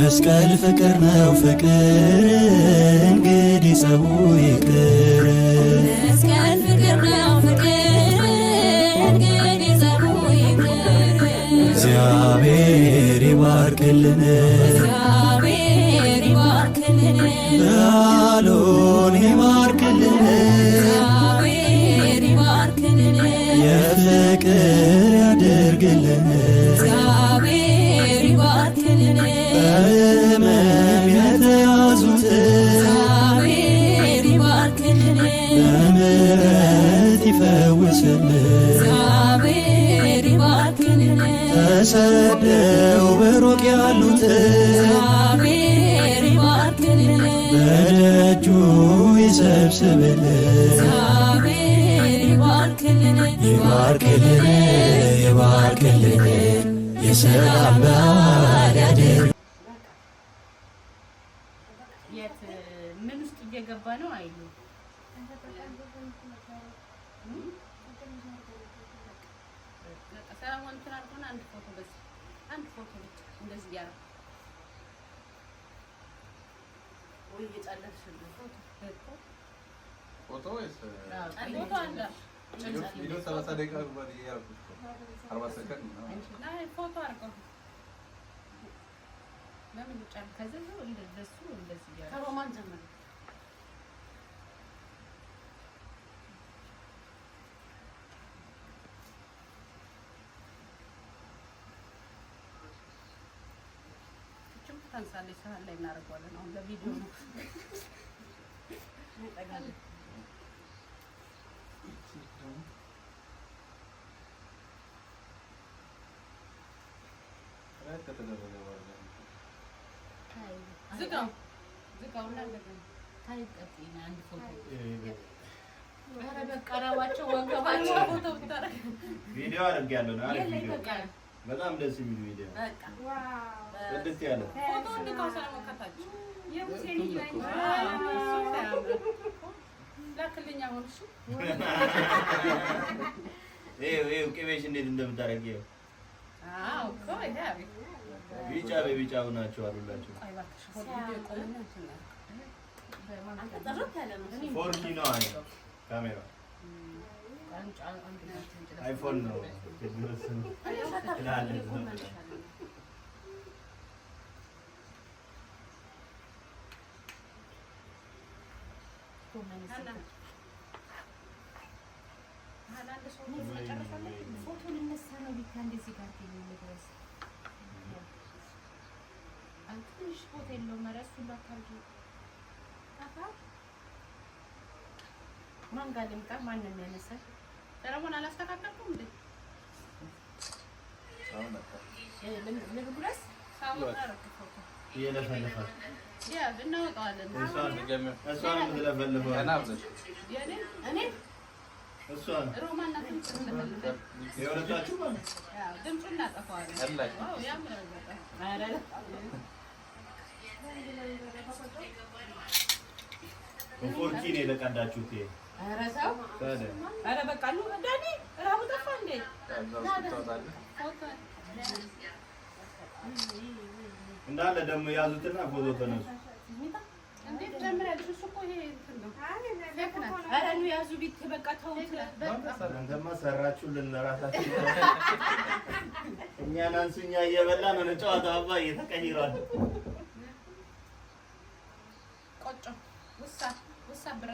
መስቀል ፍቅር ነው ፍቅር እንግዲህ ሰው ይቅር መስቀል ፍቅር ነው ፍቅር እንግዲህ ሰው ይቅር እግዚአብሔር ይባርክልን እግዚአብሔር ይባርክልን በዓሉን ይባርክልን እግዚአብሔር ይባርክልን የፍቅር ያድርግልን እግዚአብሔር ይባርክልን በሕመም የተያዙትን እግዚአብሔር ይባርክልን በምሕረት ይፈውስልን እግዚአብሔር ይባርክልን ተሰደው በሩቅ ያሉትን እግዚአብሔር ይባርክልን በደጁ ይሰብስብልን እግዚአብሔር ይባርክልን ይባርክልን ይባርክልን የሰላም በዓል ያድርግ። የት ምን ውስጥ እየገባ ነው አይሉ ሰላም እንትን አልሆነ አንድ ፎቶ በዚህ አንድ ፎቶ ብቻ እንደዚህ ያለው ወይ እየጫለሽ ፎቶ ወይስ ፎቶ አለ ቪዲዮ 30 ደቂቃ ባዲ ያልኩት 40 ሰከንድ ነው። ናይ ፎቶ አርገው ለምን ይጫል ከዚህ ነው እንደሱ እንደዚህ ያለው ከሮማን ጀመረ ታንሳለች ሰሃን ላይ እናደርገዋለን። አሁን ለቪዲዮ ነው እንጠጋለን። ዝጋው ዝጋውና እንደገና ታይቀጥና አንድ ፎቶ ኧረ በቃ እራባቸው ወገባቸው ፎቶ ብታረግ ቪዲዮ አድርጌያለሁ ነው አሪፍ ቪዲዮ በጣም ደስ የሚል ቪዲዮ በቃ ዋው ደስ ያለ ፎቶ እንድካው ስለመከታች የሙሴን ይላል ላክልኝ አሁን እሺ ቅቤሽ እንዴት እንደምታረጊው አዎ እኮ ይሄ አሪፍ ቢጫ በቢጫው ናቸው አሉላችሁ አይ እባክሽ ፎቶ ይቆምና እንትን አንተ ጥርት ያለ ነው ፎርኪ ነው አይ ካሜራ አይፎን ነው ፎቶ ልነሳ ነው ቢካ እንደዚህ ጋር ድረስ ትንሽ ፎቶ የለውም ኧረ እሱን ላታርጊ ማን ጋር ልምጣ ማን ነው የሚያነሳው ሰለሞን አላስተካከልኩም እንዴ ልብረስ ሳሙና ረከፈው እየለፈለፈ ያ እናወጣዋለን እሷን የምትለፈልፈው እኔ እሷን ሮማን ናት የምትለፈልፈው የሁለታችሁ ማለት ያው ድምፁን እናጠፋዋለን አዎ ያምራል በጣም ኧረ ፎርኪ ነው የተቀዳችሁት ኧረ ሰው ኧረ በቃ ነው ዳኒ ራቡ ጠፋ እንዴ እንዳለ ደግሞ ያዙትና ፎቶ ተነሱ እንዴት ጀምራለሽ እሱ እኮ ይሄ እንትን ነው ኧረ ነው ያዙ ቢት በቃ ተውት አንተማ ሰራችሁልን ለራሳችሁ እኛን አንሱኛ እየበላን ነው ጨዋታ አባዬ ተቀይሯል ቆጮ ውሳ ብራ